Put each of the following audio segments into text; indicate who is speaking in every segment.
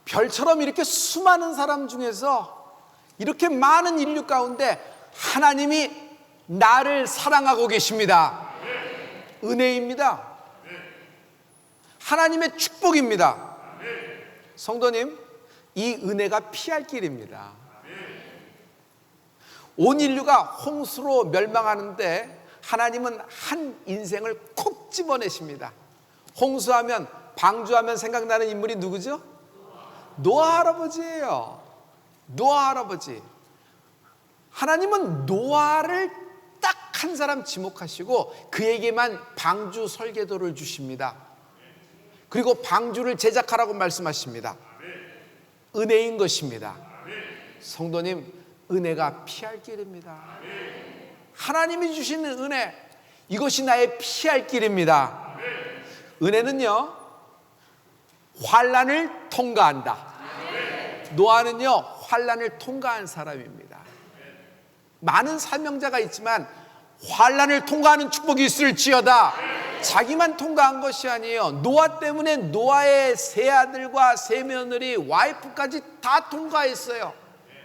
Speaker 1: 별처럼 이렇게 수많은 사람 중에서 이렇게 많은 인류 가운데 하나님이 나를 사랑하고 계십니다. 은혜입니다. 하나님의 축복입니다. 성도님, 이 은혜가 피할 길입니다. 온 인류가 홍수로 멸망하는데 하나님은 한 인생을 콕 집어내십니다. 홍수하면, 방주하면 생각나는 인물이 누구죠? 노아 할아버지예요. 노아 할아버지. 하나님은 노아를 딱 한 사람 지목하시고 그에게만 방주 설계도를 주십니다. 그리고 방주를 제작하라고 말씀하십니다. 은혜인 것입니다. 성도님, 은혜가 피할 길입니다. 하나님이 주시는 은혜, 이것이 나의 피할 길입니다. 은혜는요, 환난을 통과한다. 노아는요, 환난을 통과한 사람입니다. 많은 사명자가 있지만 환난을 통과하는 축복이 있을지어다. 자기만 통과한 것이 아니에요. 노아 때문에 노아의 세 아들과 세 며느리, 와이프까지 다 통과했어요.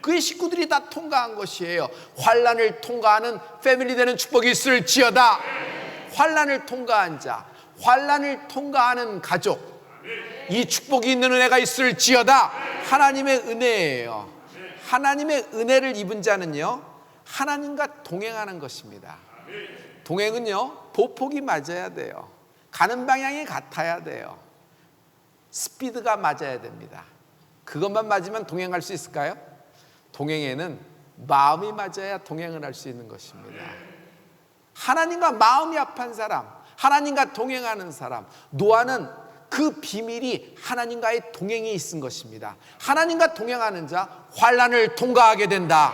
Speaker 1: 그의 식구들이 다 통과한 것이에요. 환난을 통과하는 패밀리 되는 축복이 있을지어다. 환난을 통과한 자, 환난을 통과하는 가족, 이 축복이 있는 은혜가 있을지어다. 하나님의 은혜예요. 하나님의 은혜를 입은 자는요, 하나님과 동행하는 것입니다. 동행은요, 보폭이 맞아야 돼요. 가는 방향이 같아야 돼요. 스피드가 맞아야 됩니다. 그것만 맞으면 동행할 수 있을까요? 동행에는 마음이 맞아야 동행을 할 수 있는 것입니다. 하나님과 마음이 합한 사람, 하나님과 동행하는 사람, 노아는 그 비밀이 하나님과의 동행에 있은 것입니다. 하나님과 동행하는 자, 환난을 통과하게 된다.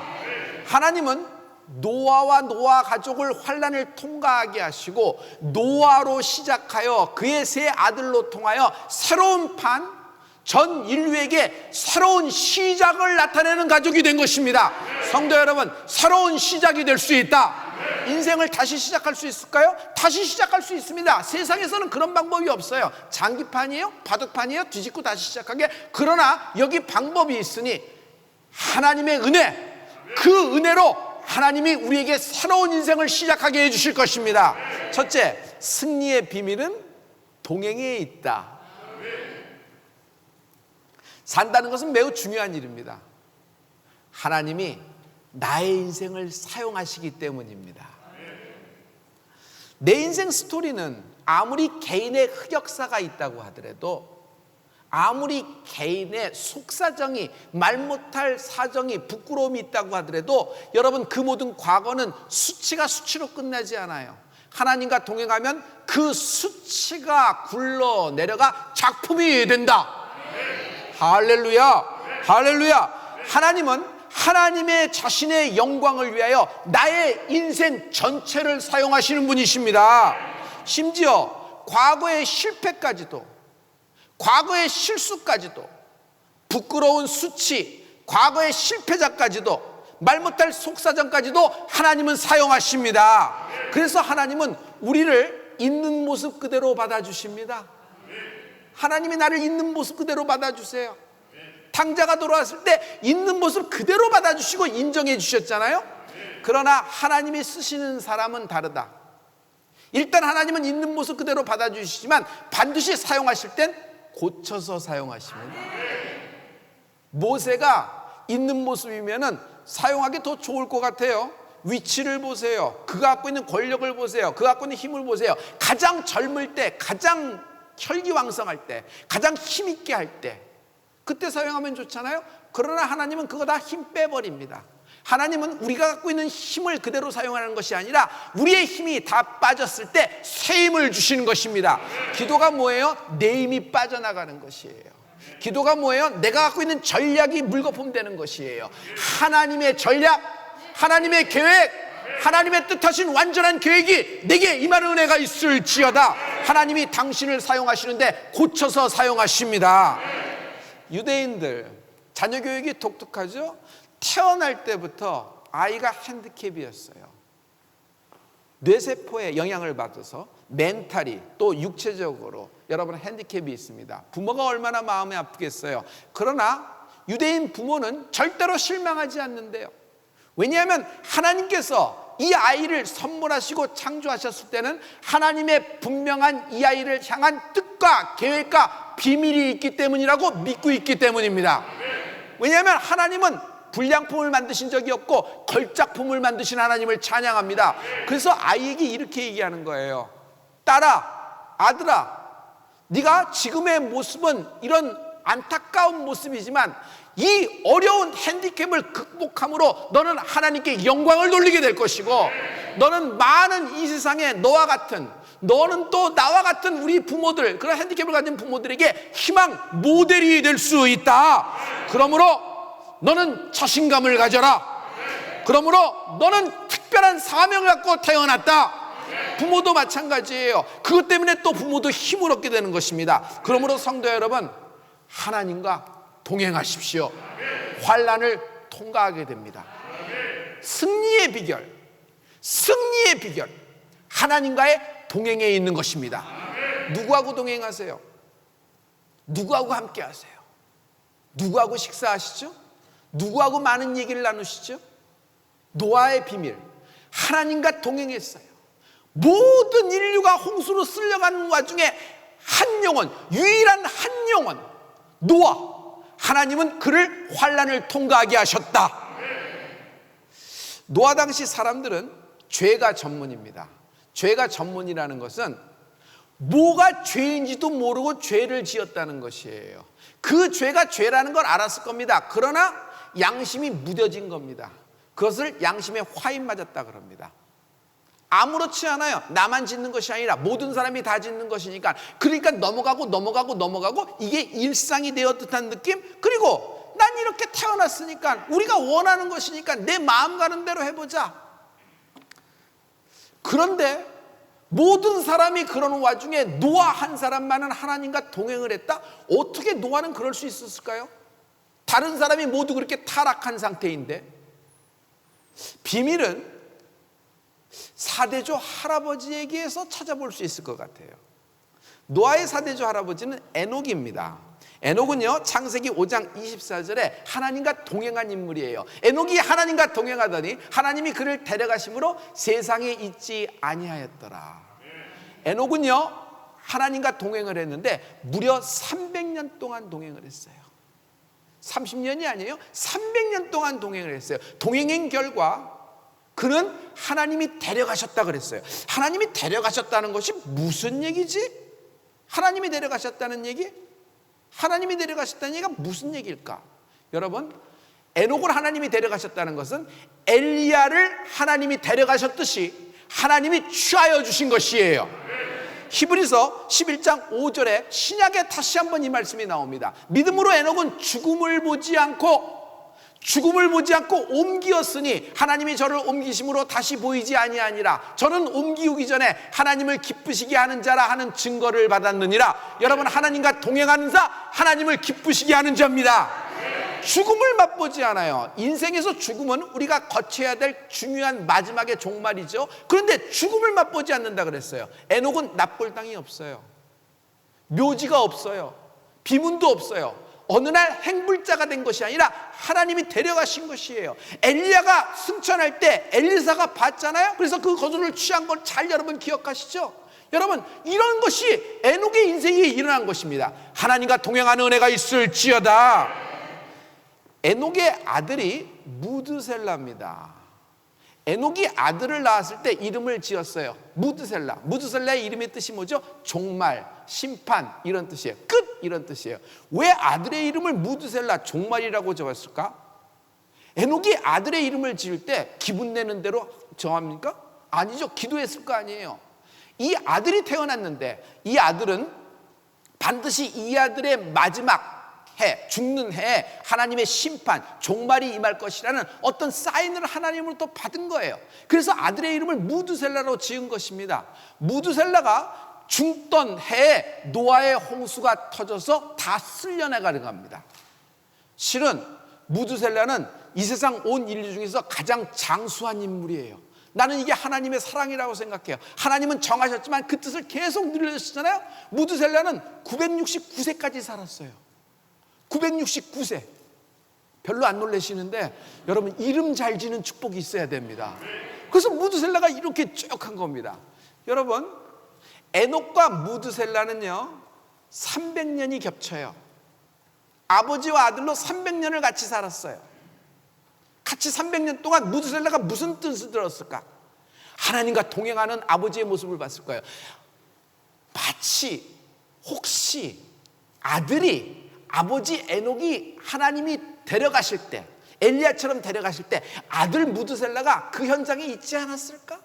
Speaker 1: 하나님은 노아와 노아 가족을 환난을 통과하게 하시고 노아로 시작하여 그의 세 아들로 통하여 새로운 판, 전 인류에게 새로운 시작을 나타내는 가족이 된 것입니다. 성도 여러분, 새로운 시작이 될 수 있다. 인생을 다시 시작할 수 있을까요? 다시 시작할 수 있습니다. 세상에서는 그런 방법이 없어요. 장기판이에요? 바둑판이에요? 뒤집고 다시 시작하게. 그러나 여기 방법이 있으니 하나님의 은혜, 그 은혜로 하나님이 우리에게 새로운 인생을 시작하게 해주실 것입니다. 첫째, 승리의 비밀은 동행에 있다. 산다는 것은 매우 중요한 일입니다. 하나님이 나의 인생을 사용하시기 때문입니다. 내 인생 스토리는 아무리 개인의 흑역사가 있다고 하더라도, 아무리 개인의 속사정이, 말 못할 사정이, 부끄러움이 있다고 하더라도 여러분, 그 모든 과거는 수치가 수치로 끝나지 않아요. 하나님과 동행하면 그 수치가 굴러 내려가 작품이 된다. 할렐루야, 할렐루야. 하나님은 하나님의 자신의 영광을 위하여 나의 인생 전체를 사용하시는 분이십니다. 심지어 과거의 실패까지도, 과거의 실수까지도, 부끄러운 수치, 과거의 실패자까지도, 말 못할 속사정까지도 하나님은 사용하십니다. 그래서 하나님은 우리를 있는 모습 그대로 받아주십니다. 하나님이 나를 있는 모습 그대로 받아주세요. 탕자가 돌아왔을 때 있는 모습 그대로 받아주시고 인정해 주셨잖아요. 그러나 하나님이 쓰시는 사람은 다르다. 일단 하나님은 있는 모습 그대로 받아주시지만 반드시 사용하실 땐 고쳐서 사용하십니다. 모세가 있는 모습이면은 사용하기 더 좋을 것 같아요. 위치를 보세요. 그가 갖고 있는 권력을 보세요. 그가 갖고 있는 힘을 보세요. 가장 젊을 때, 가장 혈기왕성할 때, 가장 힘있게 할 때, 그때 사용하면 좋잖아요. 그러나 하나님은 그거 다 힘 빼버립니다. 하나님은 우리가 갖고 있는 힘을 그대로 사용하는 것이 아니라 우리의 힘이 다 빠졌을 때 새 힘을 주시는 것입니다. 기도가 뭐예요? 내 힘이 빠져나가는 것이에요. 기도가 뭐예요? 내가 갖고 있는 전략이 물거품되는 것이에요. 하나님의 전략, 하나님의 계획, 하나님의 뜻하신 완전한 계획이 내게 임하는 은혜가 있을지어다. 하나님이 당신을 사용하시는데 고쳐서 사용하십니다. 유대인들 자녀 교육이 독특하죠. 태어날 때부터 아이가 핸디캡이었어요. 뇌세포에 영향을 받아서 멘탈이 또 육체적으로 여러분 핸디캡이 있습니다. 부모가 얼마나 마음이 아프겠어요. 그러나 유대인 부모는 절대로 실망하지 않는데요. 왜냐하면 하나님께서 이 아이를 선물하시고 창조하셨을 때는 하나님의 분명한 이 아이를 향한 뜻과 계획과 비밀이 있기 때문이라고 믿고 있기 때문입니다. 왜냐하면 하나님은 불량품을 만드신 적이 없고 걸작품을 만드신 하나님을 찬양합니다. 그래서 아이에게 이렇게 얘기하는 거예요. 딸아, 아들아, 네가 지금의 모습은 이런 안타까운 모습이지만 이 어려운 핸디캡을 극복함으로 너는 하나님께 영광을 돌리게 될 것이고, 너는 많은 이 세상에 너와 같은, 너는 또 나와 같은 우리 부모들, 그런 핸디캡을 가진 부모들에게 희망 모델이 될 수 있다. 그러므로 너는 자신감을 가져라. 그러므로 너는 특별한 사명을 갖고 태어났다. 부모도 마찬가지예요. 그것 때문에 또 부모도 힘을 얻게 되는 것입니다. 그러므로 성도 여러분, 하나님과 동행하십시오. 환난을 통과하게 됩니다. 승리의 비결, 하나님과의 동행에 있는 것입니다. 누구하고 동행하세요? 누구하고 함께 하세요? 누구하고 식사하시죠? 누구하고 많은 얘기를 나누시죠? 노아의 비밀, 하나님과 동행했어요. 모든 인류가 홍수로 쓸려가는 와중에 한 영혼, 유일한 한 영혼, 노아, 하나님은 그를 환난을 통과하게 하셨다. 노아 당시 사람들은 죄가 전문입니다. 죄가 전문이라는 것은 뭐가 죄인지도 모르고 죄를 지었다는 것이에요. 그 죄가 죄라는 걸 알았을 겁니다. 그러나 양심이 무뎌진 겁니다. 그것을 양심의 화인 맞았다 그럽니다. 아무렇지 않아요. 나만 짓는 것이 아니라 모든 사람이 다 짓는 것이니까. 그러니까 넘어가고 이게 일상이 되어 듯한 느낌. 그리고 난 이렇게 태어났으니까, 우리가 원하는 것이니까 내 마음 가는 대로 해보자. 그런데 모든 사람이 그러는 와중에 노아 한 사람만은 하나님과 동행을 했다? 어떻게 노아는 그럴 수 있었을까요? 다른 사람이 모두 그렇게 타락한 상태인데. 비밀은 사대조 할아버지에게서 찾아볼 수 있을 것 같아요. 노아의 사대조 할아버지는 에녹입니다. 에녹은요, 창세기 5장 24절에 하나님과 동행한 인물이에요. 에녹이 하나님과 동행하더니 하나님이 그를 데려가심으로 세상에 있지 아니하였더라. 에녹은요, 하나님과 동행을 했는데 무려 300년 동안 동행을 했어요. 30년이 아니에요. 300년 동안 동행을 했어요. 동행한 결과 그는 하나님이 데려가셨다 그랬어요. 하나님이 데려가셨다는 것이 무슨 얘기지? 하나님이 데려가셨다는 얘기? 하나님이 데려가셨다는 얘기가 무슨 얘기일까? 여러분, 에녹을 하나님이 데려가셨다는 것은 엘리야를 하나님이 데려가셨듯이 하나님이 취하여 주신 것이에요. 히브리서 11장 5절에 신약에 다시 한번 이 말씀이 나옵니다. 믿음으로 에녹은 죽음을 보지 않고 옮기었으니 하나님이 저를 옮기심으로 다시 보이지 아니하니라. 저는 옮기우기 전에 하나님을 기쁘시게 하는 자라 하는 증거를 받았느니라. 여러분, 하나님과 동행하는 자, 하나님을 기쁘시게 하는 자입니다. 죽음을 맛보지 않아요. 인생에서 죽음은 우리가 거쳐야 될 중요한 마지막의 종말이죠. 그런데 죽음을 맛보지 않는다 그랬어요. 에녹은 납볼 땅이 없어요. 묘지가 없어요. 비문도 없어요. 어느 날 행불자가 된 것이 아니라 하나님이 데려가신 것이에요. 엘리야가 승천할 때 엘리사가 봤잖아요. 그래서 그 거두를 취한 걸 잘 여러분 기억하시죠? 여러분, 이런 것이 에녹의 인생에 일어난 것입니다. 하나님과 동행하는 은혜가 있을지어다. 에녹의 아들이 무드셀라입니다. 에녹이 아들을 낳았을 때 이름을 지었어요. 무드셀라. 무드셀라의 이름의 뜻이 뭐죠? 종말, 심판, 이런 뜻이에요. 끝, 이런 뜻이에요. 왜 아들의 이름을 무드셀라, 종말이라고 적었을까? 에녹이 아들의 이름을 지을 때 기분 내는 대로 정합니까? 아니죠. 기도했을 거 아니에요. 이 아들이 태어났는데 이 아들은 반드시 이 아들의 마지막 해, 죽는 해에 하나님의 심판, 종말이 임할 것이라는 어떤 사인을 하나님으로부터 받은 거예요. 그래서 아들의 이름을 무드셀라로 지은 것입니다. 무드셀라가 죽던 해에 노아의 홍수가 터져서 다 쓸려나가는 겁니다. 실은 무드셀라는 이 세상 온 인류 중에서 가장 장수한 인물이에요. 나는 이게 하나님의 사랑이라고 생각해요. 하나님은 정하셨지만 그 뜻을 계속 누려주시잖아요. 무드셀라는 969세까지 살았어요. 969세. 별로 안 놀라시는데 여러분, 이름 잘 지는 축복이 있어야 됩니다. 그래서 무드셀라가 이렇게 쭉 한 겁니다. 여러분, 에녹과 무드셀라는요 300년이 겹쳐요. 아버지와 아들로 300년을 같이 살았어요. 같이 300년 동안 무드셀라가 무슨 뜻을 들었을까? 하나님과 동행하는 아버지의 모습을 봤을 거예요. 마치 혹시 아들이, 아버지 에녹이 하나님이 데려가실 때, 엘리야처럼 데려가실 때 아들 무드셀라가 그 현장에 있지 않았을까?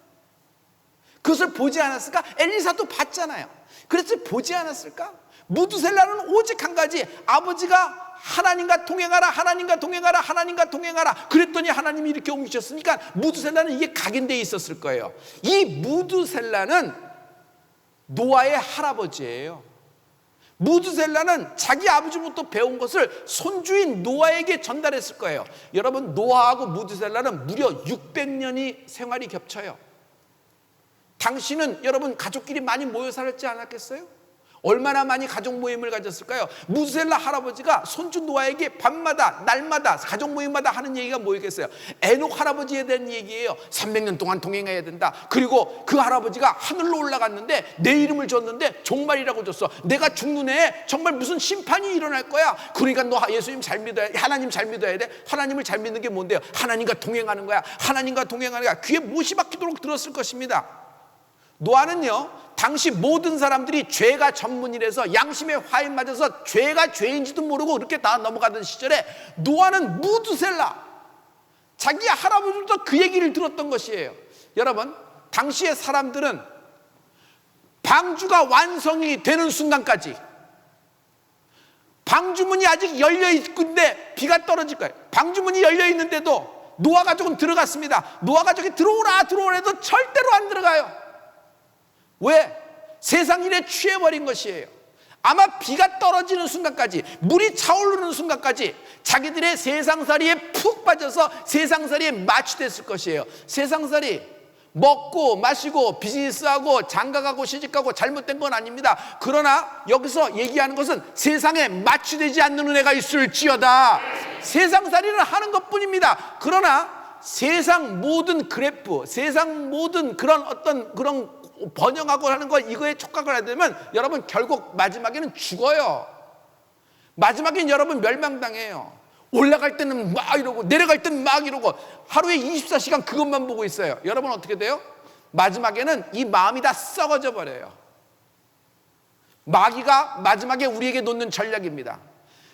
Speaker 1: 그것을 보지 않았을까? 엘리사도 봤잖아요. 그래서 보지 않았을까? 무드셀라는 오직 한 가지, 아버지가 하나님과 동행하라, 하나님과 동행하라, 하나님과 동행하라 그랬더니 하나님이 이렇게 옮기셨으니까 무드셀라는 이게 각인되어 있었을 거예요. 이 무드셀라는 노아의 할아버지예요. 무드셀라는 자기 아버지부터 배운 것을 손주인 노아에게 전달했을 거예요. 여러분, 노아하고 무드셀라는 무려 600년이 생활이 겹쳐요. 당신은 여러분 가족끼리 많이 모여 살았지 않았겠어요? 얼마나 많이 가족 모임을 가졌을까요? 무드셀라 할아버지가 손주 노아에게 밤마다 날마다 가족 모임마다 하는 얘기가 뭐겠어요? 에녹 할아버지에 대한 얘기예요. 300년 동안 동행해야 된다. 그리고 그 할아버지가 하늘로 올라갔는데 내 이름을 줬는데 종말이라고 줬어. 내가 죽는 해에 정말 무슨 심판이 일어날 거야. 그러니까 너 예수님 잘 믿어야 돼. 하나님 잘 믿어야 돼. 하나님을 잘 믿는 게 뭔데요? 하나님과 동행하는 거야. 하나님과 동행하는 거야. 귀에 못이 박히도록 들었을 것입니다. 노아는요 당시 모든 사람들이 죄가 전문이라서 양심의 화에 맞아서 죄가 죄인지도 모르고 그렇게 다 넘어가던 시절에 노아는 무드셀라, 자기 할아버지부터 그 얘기를 들었던 것이에요. 여러분, 당시의 사람들은 방주가 완성이 되는 순간까지, 방주문이 아직 열려있는데 비가 떨어질 거예요. 방주문이 열려있는데도 노아 가족은 들어갔습니다. 노아 가족이 들어오라 해도 절대로 안 들어가요. 왜? 세상 일에 취해버린 것이에요. 아마 비가 떨어지는 순간까지, 물이 차오르는 순간까지 자기들의 세상살이에 푹 빠져서 세상살이에 마취됐을 것이에요. 세상살이 먹고 마시고 비즈니스하고 장가가고 시집가고 잘못된 건 아닙니다. 그러나 여기서 얘기하는 것은 세상에 마취되지 않는 은혜가 있을지어다. 세상살이는 하는 것뿐입니다. 그러나 세상 모든 그래프, 세상 모든 그런 어떤 그런 번영하고 하는 거, 이거에 촉각을 하게 되면 여러분 결국 마지막에는 죽어요. 마지막엔 여러분 멸망당해요. 올라갈 때는 막 이러고 내려갈 때는 막 이러고 하루에 24시간 그것만 보고 있어요. 여러분 어떻게 돼요? 마지막에는 이 마음이 다 썩어져 버려요. 마귀가 마지막에 우리에게 놓는 전략입니다.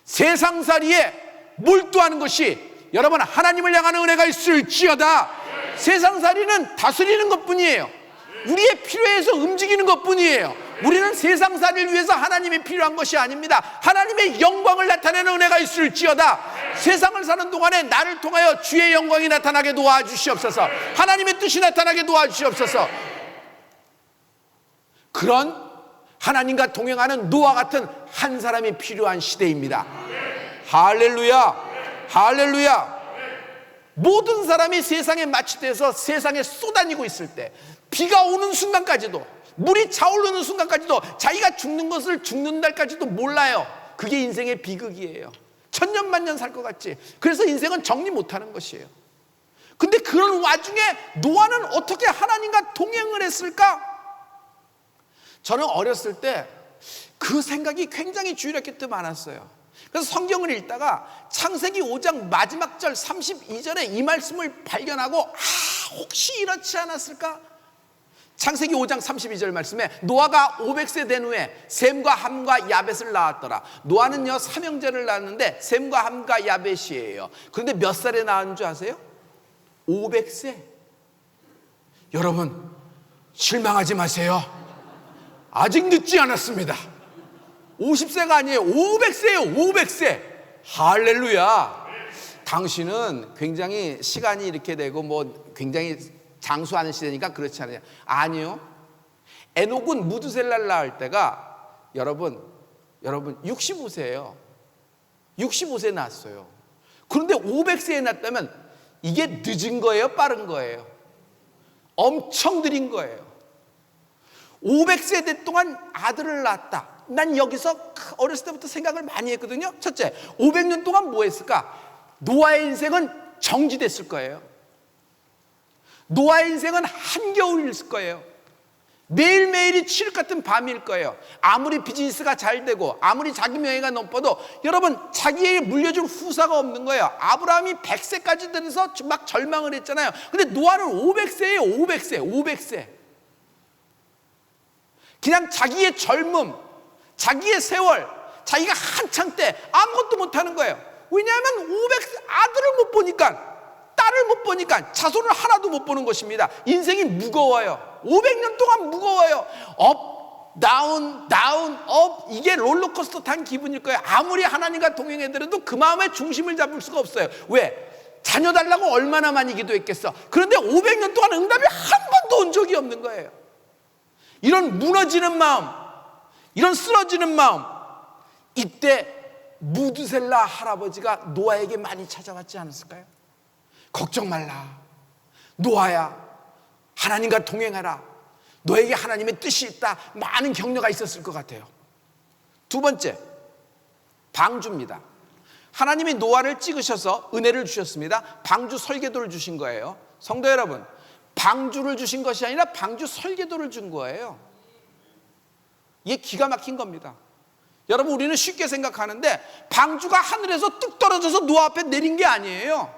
Speaker 1: 세상살이에 몰두하는 것이 여러분 하나님을 향하는 은혜가 있을지어다. 세상살이는 다스리는 것뿐이에요. 우리의 필요에서 움직이는 것뿐이에요. 우리는 세상살이를 위해서 하나님이 필요한 것이 아닙니다. 하나님의 영광을 나타내는 은혜가 있을지어다. 세상을 사는 동안에 나를 통하여 주의 영광이 나타나게 도와주시옵소서. 하나님의 뜻이 나타나게 도와주시옵소서. 그런 하나님과 동행하는 노아 같은 한 사람이 필요한 시대입니다. 할렐루야, 할렐루야. 모든 사람이 세상에 마취돼서 세상에 쏘다니고 있을 때, 비가 오는 순간까지도, 물이 차오르는 순간까지도, 자기가 죽는 것을 죽는 날까지도 몰라요. 그게 인생의 비극이에요. 천년만년 살 것 같지. 그래서 인생은 정리 못하는 것이에요. 근데 그런 와중에 노아는 어떻게 하나님과 동행을 했을까? 저는 어렸을 때 그 생각이 굉장히 주일학교 때 많았어요. 그래서 성경을 읽다가 창세기 5장 마지막 절 32절에 이 말씀을 발견하고 혹시 이렇지 않았을까? 창세기 5장 32절 말씀에 노아가 500세 된 후에 셈과 함과 야벳을 낳았더라. 노아는요 삼형제를 낳았는데 셈과 함과 야벳이에요. 그런데 몇 살에 낳은 줄 아세요? 500세. 여러분 실망하지 마세요. 아직 늦지 않았습니다. 50세가 아니에요. 500세예요. 500세. 할렐루야. 당신은 굉장히 시간이 이렇게 되고 뭐 굉장히 장수하는 시대니까 그렇지 않아요. 아니요. 에녹은 무드셀라를 낳을 때가 여러분 65세예요. 65세에 낳았어요. 그런데 500세에 낳았다면 이게 늦은 거예요? 빠른 거예요? 엄청 드린 거예요. 500세대 동안 아들을 낳았다. 난 여기서 어렸을 때부터 생각을 많이 했거든요. 첫째, 500년 동안 뭐 했을까? 노아의 인생은 정지됐을 거예요. 노아의 인생은 한겨울일 거예요. 매일매일이 칠흑 같은 밤일 거예요. 아무리 비즈니스가 잘 되고 아무리 자기 명예가 높아도 여러분 자기에게 물려줄 후사가 없는 거예요. 아브라함이 100세까지 돼서 막 절망을 했잖아요. 근데 노아는 500세예요. 500세. 그냥 자기의 젊음, 자기의 세월, 자기가 한창 때 아무것도 못하는 거예요. 왜냐하면 500세 아들을 못 보니까, 딸을 못 보니까, 자손을 하나도 못 보는 것입니다. 인생이 무거워요. 500년 동안 무거워요. 업, 다운, 다운, 업. 이게 롤러코스터 탄 기분일 거예요. 아무리 하나님과 동행해더라도 그 마음의 중심을 잡을 수가 없어요. 왜? 자녀 달라고 얼마나 많이 기도했겠어. 그런데 500년 동안 응답이 한 번도 온 적이 없는 거예요. 이런 무너지는 마음, 이런 쓰러지는 마음, 이때 무드셀라 할아버지가 노아에게 많이 찾아왔지 않았을까요? 걱정 말라, 노아야, 하나님과 동행하라, 너에게 하나님의 뜻이 있다. 많은 격려가 있었을 것 같아요. 두 번째, 방주입니다. 하나님이 노아를 찍으셔서 은혜를 주셨습니다. 방주 설계도를 주신 거예요. 성도 여러분, 방주를 주신 것이 아니라 방주 설계도를 준 거예요. 이게 기가 막힌 겁니다. 여러분, 우리는 쉽게 생각하는데 방주가 하늘에서 뚝 떨어져서 노아 앞에 내린 게 아니에요.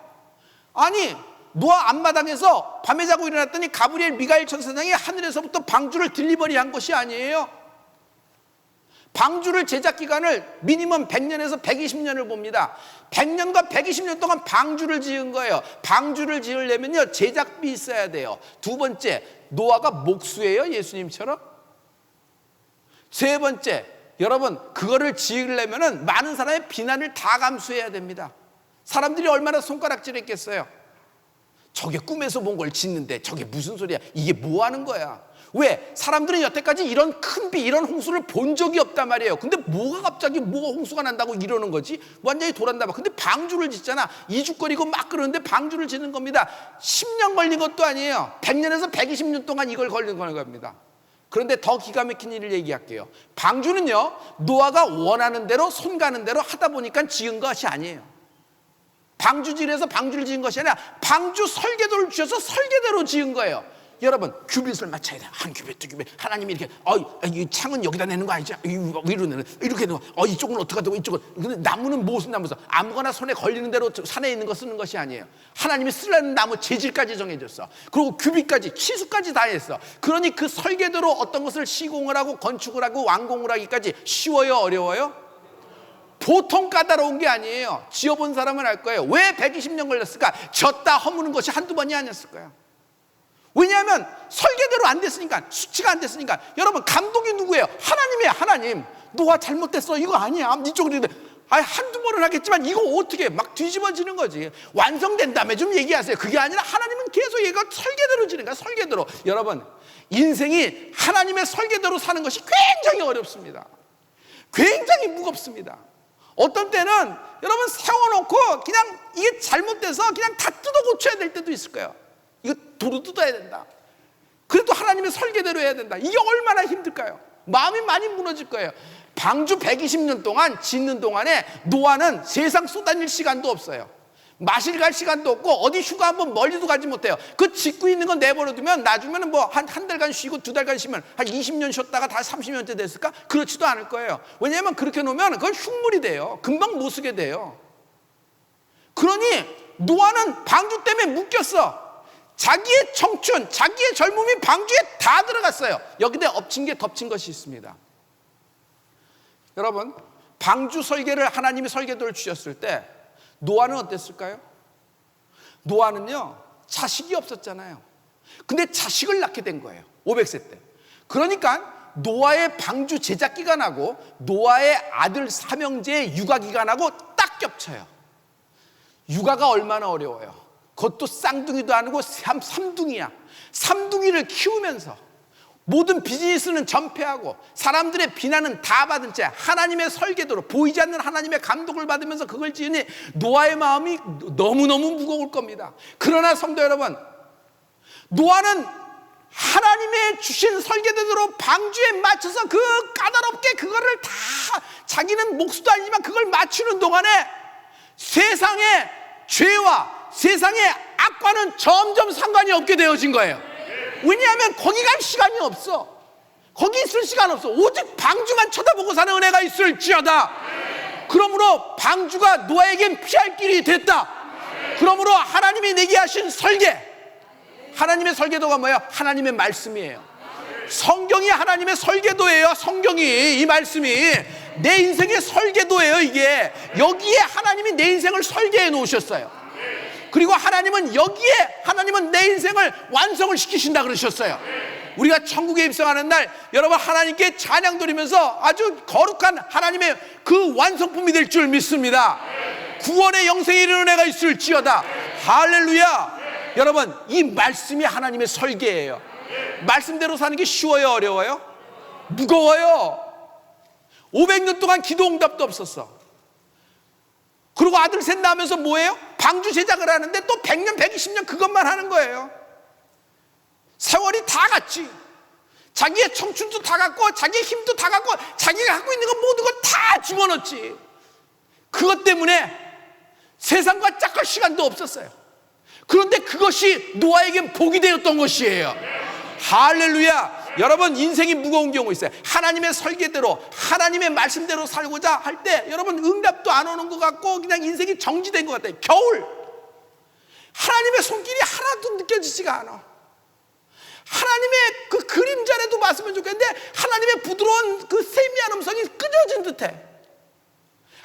Speaker 1: 아니, 노아 앞마당에서 밤에 자고 일어났더니 가브리엘 미가엘 천사장이 하늘에서부터 방주를 딜리버리한 것이 아니에요. 방주를 제작 기간을 미니멈 100년에서 120년을 봅니다. 100년과 120년 동안 방주를 지은 거예요. 방주를 지으려면요, 제작비 있어야 돼요. 두 번째, 노아가 목수예요, 예수님처럼. 세 번째, 여러분, 그거를 지으려면은 많은 사람의 비난을 다 감수해야 됩니다. 사람들이 얼마나 손가락질했겠어요. 저게 꿈에서 본 걸 짓는데 저게 무슨 소리야, 이게 뭐 하는 거야. 왜? 사람들은 여태까지 이런 큰 비, 이런 홍수를 본 적이 없단 말이에요. 근데 뭐가 갑자기 뭐가 홍수가 난다고 이러는 거지? 완전히 돌았나 봐. 근데 방주를 짓잖아. 이죽거리고 막 그러는데 방주를 짓는 겁니다. 10년 걸린 것도 아니에요. 100년에서 120년 동안 이걸 걸린 겁니다. 그런데 더 기가 막힌 일을 얘기할게요. 방주는요, 노아가 원하는 대로 손 가는 대로 하다 보니까 지은 것이 아니에요. 방주질에서 방주를 지은 것이 아니라 방주 설계도를 주셔서 설계대로 지은 거예요. 여러분, 큐빗을 맞춰야 돼요. 한 큐빗, 두 큐빗. 하나님이 이렇게, 이 창은 여기다 내는 거 아니지? 위로 내는, 이렇게 내는 거. 이쪽은 어떻게 하고, 이쪽은. 근데 나무는 무슨 나무서? 아무거나 손에 걸리는 대로 산에 있는 거 쓰는 것이 아니에요. 하나님이 쓰려는 나무 재질까지 정해줬어. 그리고 큐빗까지, 치수까지 다 했어. 그러니 그 설계대로 어떤 것을 시공을 하고 건축을 하고 완공을 하기까지 쉬워요, 어려워요? 보통 까다로운 게 아니에요. 지어본 사람은 알 거예요. 왜 120년 걸렸을까? 졌다 허무는 것이 한두 번이 아니었을 거예요. 왜냐하면 설계대로 안 됐으니까, 수치가 안 됐으니까. 여러분, 감독이 누구예요? 하나님이에요. 하나님, 노아 잘못됐어, 이거 아니야, 이쪽으로. 한두 번은 하겠지만 이거 어떻게 막 뒤집어지는 거지. 완성된 다음에 좀 얘기하세요. 그게 아니라 하나님은 계속 얘가 설계대로 지는 거야. 설계대로. 여러분, 인생이 하나님의 설계대로 사는 것이 굉장히 어렵습니다. 굉장히 무겁습니다. 어떤 때는 여러분 세워놓고 그냥 이게 잘못돼서 그냥 다 뜯어 고쳐야 될 때도 있을 거예요. 이거 도로 뜯어야 된다. 그래도 하나님의 설계대로 해야 된다. 이게 얼마나 힘들까요? 마음이 많이 무너질 거예요. 방주 120년 동안 짓는 동안에 노아는 세상 쏘다닐 시간도 없어요. 마실 갈 시간도 없고 어디 휴가 한번 멀리도 가지 못해요. 그 짓고 있는 건 내버려두면 나중에는 뭐 한 달간 쉬고 두 달간 쉬면 한 20년 쉬었다가 다 30년째 됐을까? 그렇지도 않을 거예요. 왜냐하면 그렇게 놓으면 그건 흉물이 돼요. 금방 못 쓰게 돼요. 그러니 노아는 방주 때문에 묶였어. 자기의 청춘, 자기의 젊음이 방주에 다 들어갔어요. 여기다 엎친 게 덮친 것이 있습니다. 여러분, 방주 설계를 하나님이 설계도를 주셨을 때 노아는 어땠을까요? 노아는요, 자식이 없었잖아요. 근데 자식을 낳게 된 거예요. 500세 때. 그러니까 노아의 방주 제작 기간하고 노아의 아들 삼형제의 육아 기간하고 딱 겹쳐요. 육아가 얼마나 어려워요. 그것도 쌍둥이도 아니고 삼둥이야. 삼둥이를 키우면서 모든 비즈니스는 전폐하고 사람들의 비난은 다 받은 채 하나님의 설계도로 보이지 않는 하나님의 감독을 받으면서 그걸 지으니 노아의 마음이 너무너무 무거울 겁니다. 그러나 성도 여러분, 노아는 하나님의 주신 설계대로 방주에 맞춰서 그 까다롭게 그거를 다 자기는 목수도 아니지만 그걸 맞추는 동안에 세상의 죄와 세상의 악과는 점점 상관이 없게 되어진 거예요. 왜냐하면 거기 갈 시간이 없어. 거기 있을 시간 없어. 오직 방주만 쳐다보고 사는 은혜가 있을지어다. 그러므로 방주가 노아에겐 피할 길이 됐다. 그러므로 하나님이 내게 하신 설계, 하나님의 설계도가 뭐예요? 하나님의 말씀이에요. 성경이 하나님의 설계도예요. 성경이, 이 말씀이 내 인생의 설계도예요. 이게 여기에 하나님이 내 인생을 설계해 놓으셨어요. 그리고 하나님은 여기에 하나님은 내 인생을 완성을 시키신다 그러셨어요. 우리가 천국에 입성하는 날 여러분 하나님께 찬양 드리면서 아주 거룩한 하나님의 그 완성품이 될 줄 믿습니다. 구원의 영생에 이르는 은혜가 있을지어다. 할렐루야. 여러분 이 말씀이 하나님의 설계예요. 말씀대로 사는 게 쉬워요, 어려워요? 무거워요. 500년 동안 기도 응답도 없었어. 그리고 아들 셋 낳으면서 뭐예요? 방주 제작을 하는데 또 100년 120년 그것만 하는 거예요. 세월이 다 갔지. 자기의 청춘도 다 갔고 자기의 힘도 다 갔고 자기가 갖고 있는 것 모든 걸 다 집어넣었지. 그것 때문에 세상과 짝할 시간도 없었어요. 그런데 그것이 노아에겐 복이 되었던 것이에요. 할렐루야. 여러분 인생이 무거운 경우 있어요. 하나님의 설계대로 하나님의 말씀대로 살고자 할 때 여러분 응답도 안 오는 것 같고 그냥 인생이 정지된 것 같아요. 겨울 하나님의 손길이 하나도 느껴지지가 않아. 하나님의 그 그림자라도 봤으면 좋겠는데 하나님의 부드러운 그 세미한 음성이 끊어진 듯해.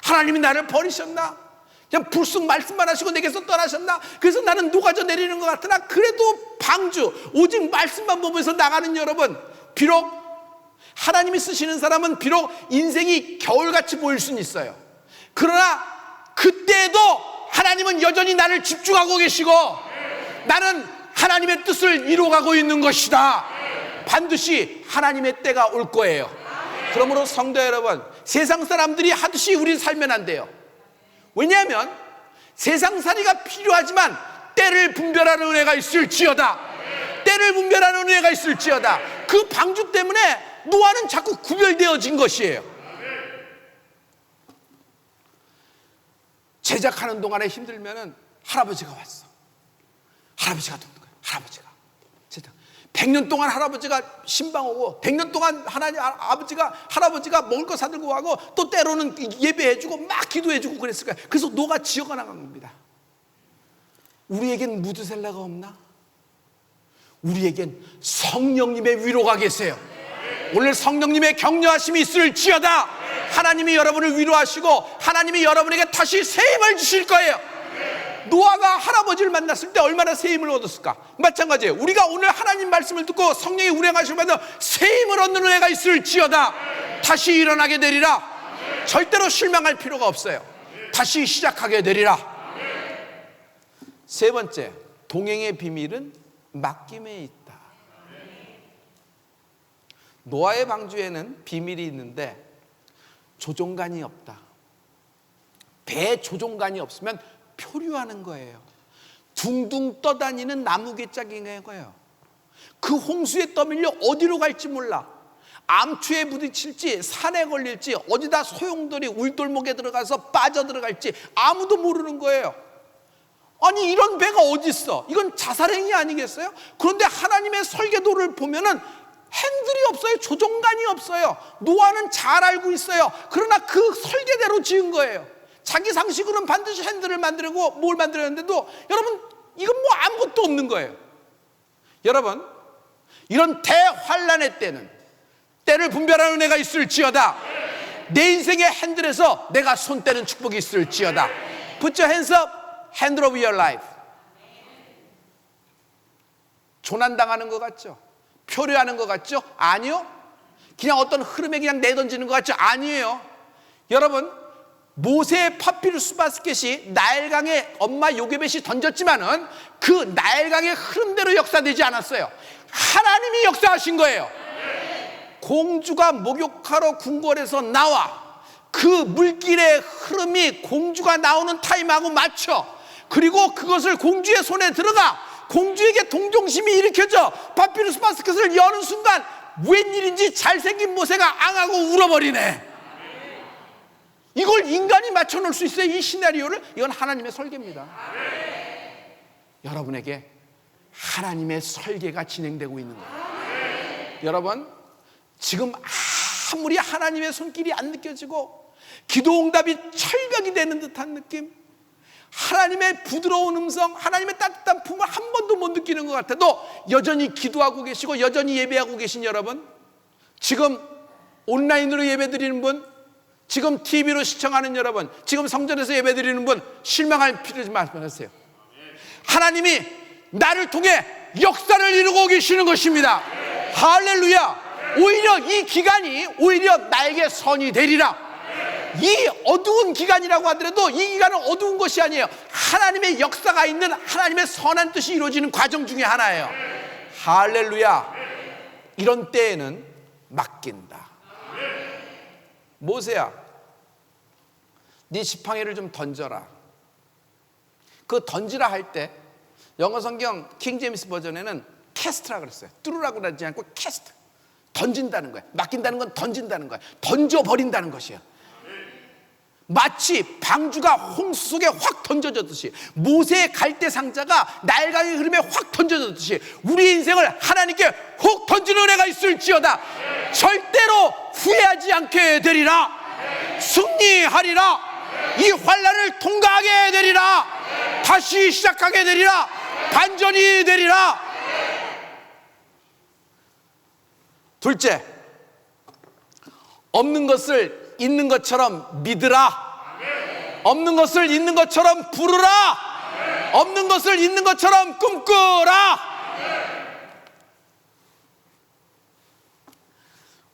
Speaker 1: 하나님이 나를 버리셨나? 그냥 불쑥 말씀만 하시고 내게서 떠나셨나? 그래서 나는 녹아져 내리는 것 같으나 그래도 방주 오직 말씀만 보면서 나가는 여러분, 비록 하나님이 쓰시는 사람은 비록 인생이 겨울같이 보일 수는 있어요. 그러나 그때에도 하나님은 여전히 나를 집중하고 계시고 나는 하나님의 뜻을 이루어가고 있는 것이다. 반드시 하나님의 때가 올 거예요. 그러므로 성도 여러분, 세상 사람들이 하듯이 우리 살면 안 돼요. 왜냐하면 세상살이가 필요하지만 때를 분별하는 은혜가 있을지어다. 때를 분별하는 은혜가 있을지어다. 그 방주 때문에 노아는 자꾸 구별되어진 것이에요. 제작하는 동안에 힘들면은 할아버지가 왔어. 할아버지가 돕는 거예요. 할아버지가 100년 동안 할아버지가 신방 오고 100년 동안 하나님 할아버지가 먹을 거 사들고 가고 또 때로는 예배해주고 막 기도해주고 그랬을 거예요. 그래서 노가 지어가 나간 겁니다. 우리에겐 무드셀라가 없나? 우리에겐 성령님의 위로가 계세요. 오늘 성령님의 격려하심이 있을지어다. 하나님이 여러분을 위로하시고 하나님이 여러분에게 다시 새 힘을 주실 거예요. 노아가 할아버지를 만났을 때 얼마나 새 힘을 얻었을까? 마찬가지예요. 우리가 오늘 하나님 말씀을 듣고 성령의 운행하심을 받아 새 힘을 얻는 은혜가 있을지어다. 다시 일어나게 되리라. 절대로 실망할 필요가 없어요. 다시 시작하게 되리라. 세 번째, 동행의 비밀은 맡김에 있다. 노아의 방주에는 비밀이 있는데 조종간이 없다. 배에 조종간이 없으면 표류하는 거예요. 둥둥 떠다니는 나무개짝인 거예요. 그 홍수에 떠밀려 어디로 갈지 몰라. 암투에 부딪힐지 산에 걸릴지 어디다 소용돌이 울돌목에 들어가서 빠져들어갈지 아무도 모르는 거예요. 아니 이런 배가 어디 있어? 이건 자살행위 아니겠어요? 그런데 하나님의 설계도를 보면은 핸들이 없어요. 조종간이 없어요. 노아는 잘 알고 있어요. 그러나 그 설계대로 지은 거예요. 자기 상식으로는 반드시 핸들을 만들고 뭘 만들었는데도 여러분 이건 뭐 아무것도 없는 거예요. 여러분 이런 대환란의 때는 때를 분별하는 은혜가 있을지어다. 내 인생의 핸들에서 내가 손 떼는 축복이 있을지어다. Put your hands up, handle of your life. 조난당하는 것 같죠? 표류하는 것 같죠? 아니요. 그냥 어떤 흐름에 그냥 내던지는 것 같죠? 아니에요. 여러분 모세의 파피루스 바스켓이 나일강에 엄마 요게벳이 던졌지만은 그 나일강의 흐름대로 역사되지 않았어요. 하나님이 역사하신 거예요. 공주가 목욕하러 궁궐에서 나와 그 물길의 흐름이 공주가 나오는 타임하고 맞춰. 그리고 그것을 공주의 손에 들어가 공주에게 동정심이 일으켜져 바피루스 바스켓을 여는 순간 웬일인지 잘생긴 모세가 앙하고 울어버리네. 이걸 인간이 맞춰놓을 수 있어요? 이 시나리오를? 이건 하나님의 설계입니다. 여러분에게 하나님의 설계가 진행되고 있는 거예요. 여러분, 지금 아무리 하나님의 손길이 안 느껴지고 기도 응답이 철벽이 되는 듯한 느낌, 하나님의 부드러운 음성, 하나님의 따뜻한 품을 한 번도 못 느끼는 것 같아도 여전히 기도하고 계시고 여전히 예배하고 계신 여러분, 지금 온라인으로 예배드리는 분, 지금 TV로 시청하는 여러분, 지금 성전에서 예배드리는 분, 실망할 필요지 마세요. 하나님이 나를 통해 역사를 이루고 계시는 것입니다. 할렐루야. 오히려 이 기간이 오히려 나에게 선이 되리라. 이 어두운 기간이라고 하더라도 이 기간은 어두운 것이 아니에요. 하나님의 역사가 있는, 하나님의 선한 뜻이 이루어지는 과정 중에 하나예요. 할렐루야. 이런 때에는 맡긴다. 모세야, 네 지팡이를 좀 던져라. 그 던지라 할 때 영어 성경 킹 제임스 버전에는 캐스트라 그랬어요. 뚫으라고 하지 않고 캐스트, 던진다는 거예요. 맡긴다는 건 던진다는 거예요. 던져버린다는 것이에요. 마치 방주가 홍수 속에 확 던져졌듯이, 모세의 갈대 상자가 나일강의 흐름에 확 던져졌듯이 우리 인생을 하나님께 훅 던지는 은혜가 있을지어다. 절대로 후회하지 않게 되리라. 승리하리라. 이 환난을 통과하게 되리라. 다시 시작하게 되리라. 반전이 되리라. 둘째, 없는 것을 있는 것처럼 믿으라. 없는 것을 있는 것처럼 부르라. 없는 것을 있는 것처럼 꿈꾸라.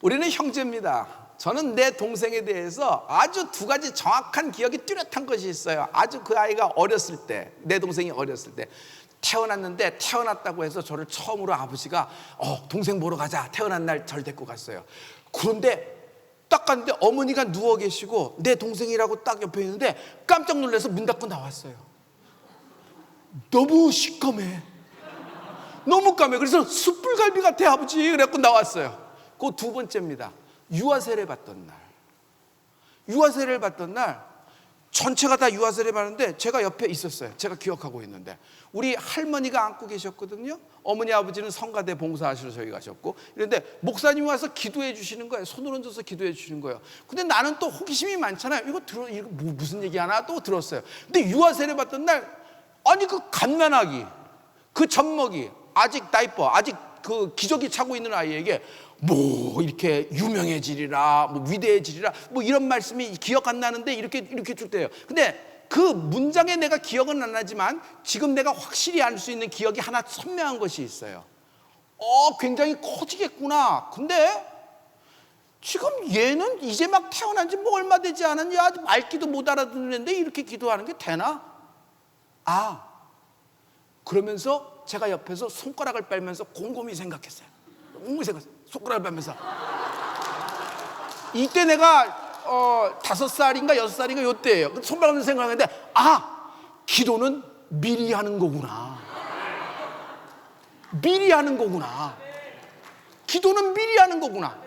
Speaker 1: 우리는 형제입니다. 저는 내 동생에 대해서 아주 두 가지 정확한 기억이 뚜렷한 것이 있어요. 아주 그 아이가 어렸을 때, 내 동생이 어렸을 때 태어났는데, 태어났다고 해서 저를 처음으로 아버지가 동생 보러 가자, 태어난 날 절 데리고 갔어요. 그런데 딱 갔는데 어머니가 누워 계시고 내 동생이라고 딱 옆에 있는데 깜짝 놀라서 문 닫고 나왔어요. 너무 시꺼매, 너무 까매. 그래서 숯불갈비 같아 아버지, 그래갖고 나왔어요. 그 두 번째입니다. 유아세례 받던 날, 유아세례를 받던 날 전체가 다 유아세례 받는데 제가 옆에 있었어요. 제가 기억하고 있는데 우리 할머니가 안고 계셨거든요. 어머니 아버지는 성가대 봉사하시러 저기 가셨고, 그런데 목사님이 와서 기도해 주시는 거예요. 손을 얹어서 기도해 주시는 거예요. 근데 나는 또 호기심이 많잖아요. 이거 무슨 얘기 하나 또 들었어요. 근데 유아세례 받던 날, 아니 그 갓난아기, 그 젖먹이, 아직 다이퍼, 아직 그 기저귀 차고 있는 아이에게 뭐 이렇게 유명해지리라, 뭐 위대해지리라, 뭐 이런 말씀이 기억 안 나는데 이렇게 줄 때예요. 근데 그 문장에 내가 기억은 안 나지만 지금 내가 확실히 알 수 있는 기억이 하나 선명한 것이 있어요. 굉장히 커지겠구나. 근데 지금 얘는 이제 막 태어난 지 뭐 얼마 되지 않았냐, 아직 말귀도 못 알아듣는데 이렇게 기도하는 게 되나? 그러면서 제가 옆에서 손가락을 빨면서 곰곰이 생각했어요. 손가락을 빨면서 이때 내가 5살인가 6살인가 요때예요. 손바닥을 생각하는데 기도는 미리 하는 거구나. 미리 하는 거구나. 기도는 미리 하는 거구나.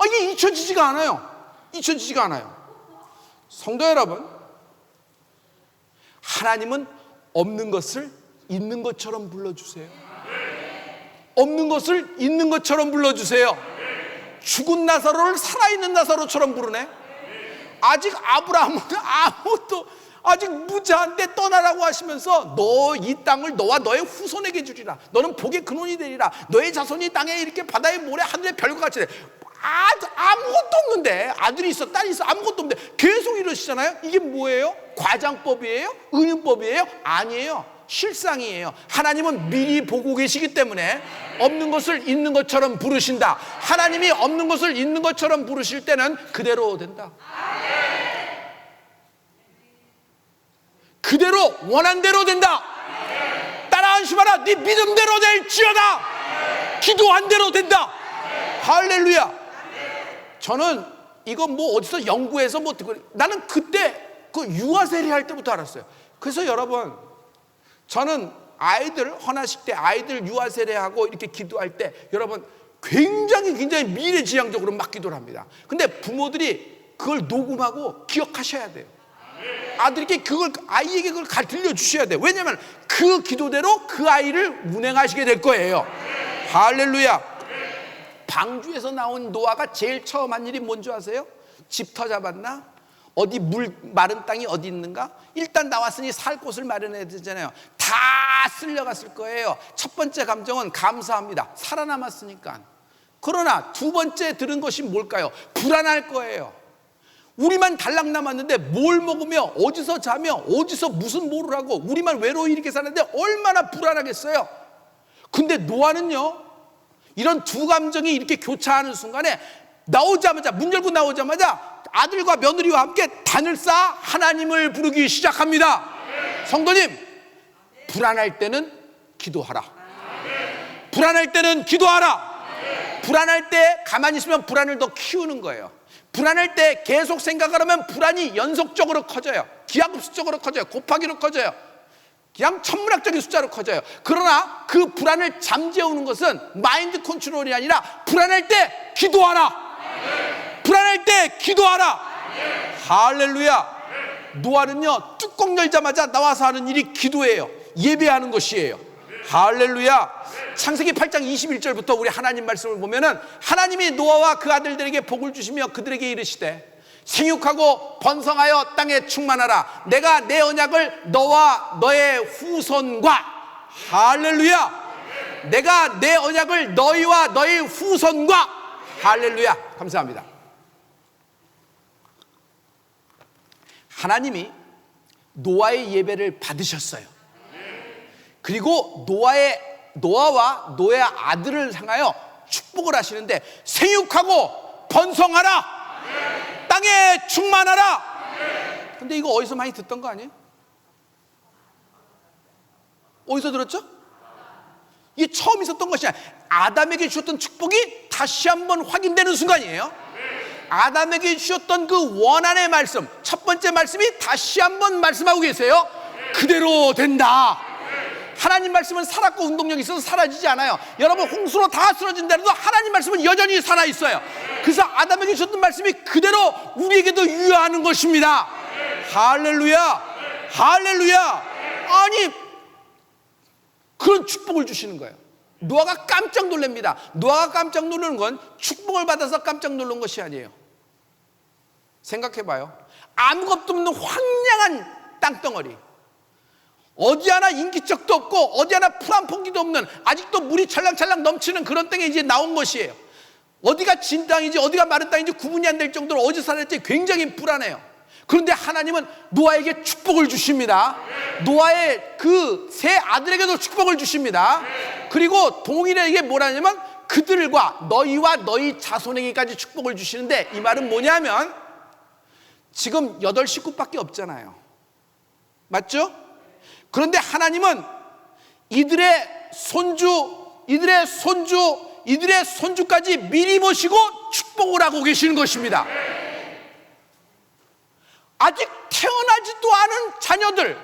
Speaker 1: 이게 잊혀지지가 않아요. 잊혀지지가 않아요. 성도 여러분, 하나님은 없는 것을 있는 것처럼 불러주세요. 없는 것을 있는 것처럼 불러주세요. 죽은 나사로를 살아있는 나사로처럼 부르네. 아직 아브라함은 아무것도, 아직 무자한데 떠나라고 하시면서 너 이 땅을 너와 너의 후손에게 주리라. 너는 복의 근원이 되리라. 너의 자손이 땅에 이렇게 바다의 모래 하늘의 별과 같이 돼. 아무것도 없는데, 아들이 있어 딸이 있어 아무것도 없는데 계속 이러시잖아요. 이게 뭐예요? 과장법이에요? 은연법이에요? 아니에요. 실상이에요. 하나님은 미리 보고 계시기 때문에 없는 것을 있는 것처럼 부르신다. 하나님이 없는 것을 있는 것처럼 부르실 때는 그대로 된다. 그대로 원한 대로 된다. 따라 안심하라. 네 믿음대로 될지어다. 기도한 대로 된다. 할렐루야. 저는 이거 뭐 어디서 연구해서 뭐 듣고, 나는 그때 그 유아세례 할 때부터 알았어요. 그래서 여러분, 저는 아이들 헌화식 때 아이들 유아 세례하고 이렇게 기도할 때 여러분 굉장히 미래지향적으로 막 기도를 합니다. 근데 부모들이 그걸 녹음하고 기억하셔야 돼요. 아들에게 아이에게 그걸 들려주셔야 돼요. 왜냐하면 그 기도대로 그 아이를 운행하시게 될 거예요. 할렐루야. 방주에서 나온 노아가 제일 처음 한 일이 뭔지 아세요? 집터 잡았나? 어디 마른 땅이 어디 있는가? 일단 나왔으니 살 곳을 마련해야 되잖아요. 다 쓸려갔을 거예요. 첫 번째 감정은 감사합니다. 살아남았으니까. 그러나 두 번째 들은 것이 뭘까요? 불안할 거예요. 우리만 달랑 남았는데 뭘 먹으며 어디서 자며 어디서 무슨 뭐를 하고 우리만 외로이 이렇게 사는데 얼마나 불안하겠어요. 근데 노아는요, 이런 두 감정이 이렇게 교차하는 순간에 문 열고 나오자마자 아들과 며느리와 함께 단을 쌓아 하나님을 부르기 시작합니다. 성도님, 불안할 때는 기도하라. 불안할 때는 기도하라. 불안할 때 가만히 있으면 불안을 더 키우는 거예요. 불안할 때 계속 생각을 하면 불안이 연속적으로 커져요. 기하급수적으로 커져요. 곱하기로 커져요. 그냥 천문학적인 숫자로 커져요. 그러나 그 불안을 잠재우는 것은 마인드 컨트롤이 아니라 불안할 때 기도하라. 불안할 때 기도하라. 할렐루야. 노아는요, 뚜껑 열자마자 나와서 하는 일이 기도예요. 예배하는 것이에요. 할렐루야. 창세기 8장 21절부터 우리 하나님 말씀을 보면은 하나님이 노아와 그 아들들에게 복을 주시며 그들에게 이르시되 생육하고 번성하여 땅에 충만하라. 내가 내 언약을 너와 너의 후손과, 할렐루야, 내가 내 언약을 너희와 너희 후손과, 할렐루야. 감사합니다. 하나님이 노아의 예배를 받으셨어요. 그리고 노아와 노아의 아들을 향하여 축복을 하시는데 생육하고 번성하라. 땅에 충만하라. 근데 이거 어디서 많이 듣던 거 아니에요? 어디서 들었죠? 이게 처음 있었던 것이 아니라 아담에게 주셨던 축복이 다시 한번 확인되는 순간이에요. 아담에게 주셨던 그 원한의 말씀, 첫 번째 말씀이 다시 한번 말씀하고 계세요. 그대로 된다. 하나님 말씀은 살았고 운동력이 있어서 사라지지 않아요. 여러분, 홍수로 다 쓰러진다고 해도 하나님 말씀은 여전히 살아있어요. 그래서 아담에게 주셨던 말씀이 그대로 우리에게도 유효하는 것입니다. 할렐루야. 할렐루야. 아니, 그런 축복을 주시는 거예요. 노아가 깜짝 놀랍니다. 노아가 깜짝 놀라는 건 축복을 받아서 깜짝 놀란 것이 아니에요. 생각해봐요. 아무것도 없는 황량한 땅덩어리, 어디 하나 인기척도 없고 어디 하나 풀 한 포기도 없는, 아직도 물이 찰랑찰랑 넘치는 그런 땅에 이제 나온 것이에요. 어디가 진 땅인지 어디가 마른 땅인지 구분이 안 될 정도로 어디서 살았지 굉장히 불안해요. 그런데 하나님은 노아에게 축복을 주십니다. 노아의 그 세 아들에게도 축복을 주십니다. 그리고 동일하게 이게 뭐라냐면 그들과 너희와 너희 자손에게까지 축복을 주시는데, 이 말은 뭐냐면 지금 8 식구밖에 없잖아요. 맞죠? 그런데 하나님은 이들의 손주까지 미리 모시고 축복을 하고 계시는 것입니다. 아직 태어나지도 않은 자녀들,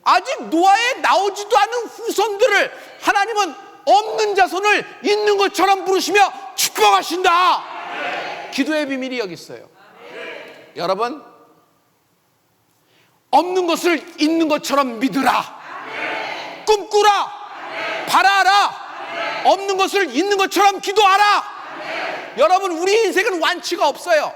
Speaker 1: 아직 노아에 나오지도 않은 후손들을 하나님은 없는 자손을 있는 것처럼 부르시며 축복하신다. 기도의 비밀이 여기 있어요. 여러분, 없는 것을 있는 것처럼 믿으라. 꿈꾸라. 바라라. 없는 것을 있는 것처럼 기도하라. 여러분, 우리 인생은 완치가 없어요.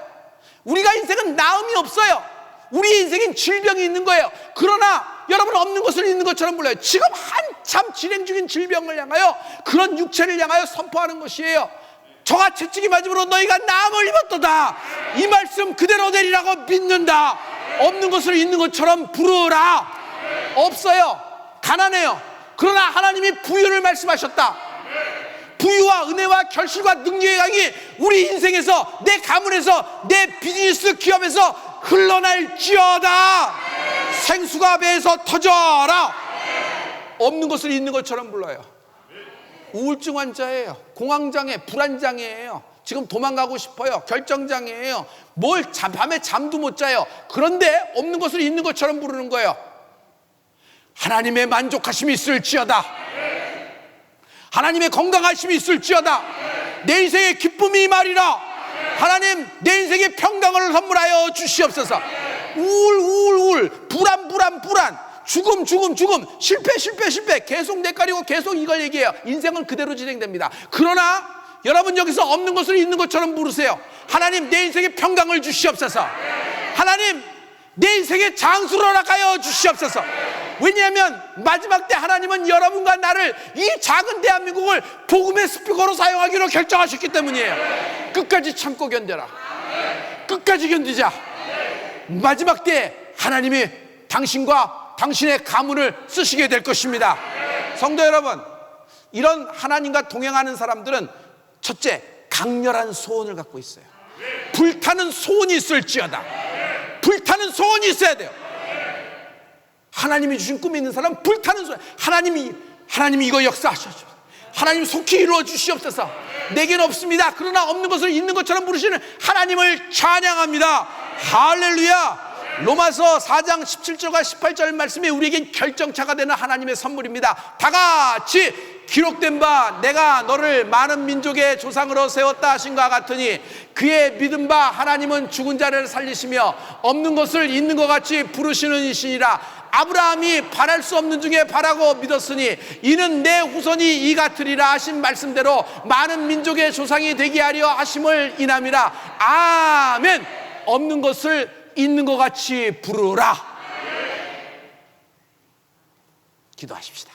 Speaker 1: 우리가 인생은 나음이 없어요. 우리의 인생엔 질병이 있는 거예요. 그러나 여러분, 없는 것을 있는 것처럼 불러요. 지금 한참 진행 중인 질병을 향하여, 그런 육체를 향하여 선포하는 것이에요. 저가 채찍이 맞음으로 너희가 나음을 입었도다. 이 말씀 그대로 되리라고 믿는다. 없는 것을 있는 것처럼 부르라. 없어요. 가난해요. 그러나 하나님이 부유를 말씀하셨다. 부유와 은혜와 결실과 능력의 강이 우리 인생에서, 내 가문에서, 내 비즈니스 기업에서 흘러날지어다. 생수가 배에서 터져라. 없는 것을 있는 것처럼 불러요. 우울증 환자예요. 공황장애, 불안장애예요. 지금 도망가고 싶어요. 결정장애예요. 밤에 잠도 못 자요. 그런데 없는 것을 있는 것처럼 부르는 거예요. 하나님의 만족하심이 있을지어다. 하나님의 건강하심이 있을지어다. 내 인생의 기쁨이 말이라. 하나님, 내 인생의 평강을 선물하여 주시옵소서. 우울, 불안, 죽음, 실패 계속 내가리고 계속 이걸 얘기해요. 인생은 그대로 진행됩니다. 그러나 여러분, 여기서 없는 것을 있는 것처럼 부르세요. 하나님, 내 인생의 평강을 주시옵소서. 하나님, 내 인생의 장수로 나가여 주시옵소서. 왜냐하면 마지막 때 하나님은 여러분과 나를, 이 작은 대한민국을 복음의 스피커로 사용하기로 결정하셨기 때문이에요. 끝까지 참고 견뎌라. 끝까지 견디자. 마지막 때 하나님이 당신과 당신의 가문을 쓰시게 될 것입니다. 성도 여러분, 이런 하나님과 동행하는 사람들은 첫째, 강렬한 소원을 갖고 있어요. 불타는 소원이 있을지어다. 불타는 소원이 있어야 돼요. 하나님이 주신 꿈이 있는 사람은 불타는 소원. 하나님이 이거 역사하셔서 하나님 속히 이루어 주시옵소서. 내게는 없습니다. 그러나 없는 것을 있는 것처럼 부르시는 하나님을 찬양합니다. 할렐루야. 로마서 4장 17절과 18절 말씀이 우리에겐 결정차가 되는 하나님의 선물입니다. 다 같이 기록된 바 내가 너를 많은 민족의 조상으로 세웠다 하신과 같으니 그의 믿은 바 하나님은 죽은 자를 살리시며 없는 것을 있는 것 같이 부르시는 이시니라. 아브라함이 바랄 수 없는 중에 바라고 믿었으니 이는 내 후손이 이 같으리라 하신 말씀대로 많은 민족의 조상이 되게 하려 하심을 인함이라. 아멘. 없는 것을 있는 것 같이 부르라. 기도하십시다.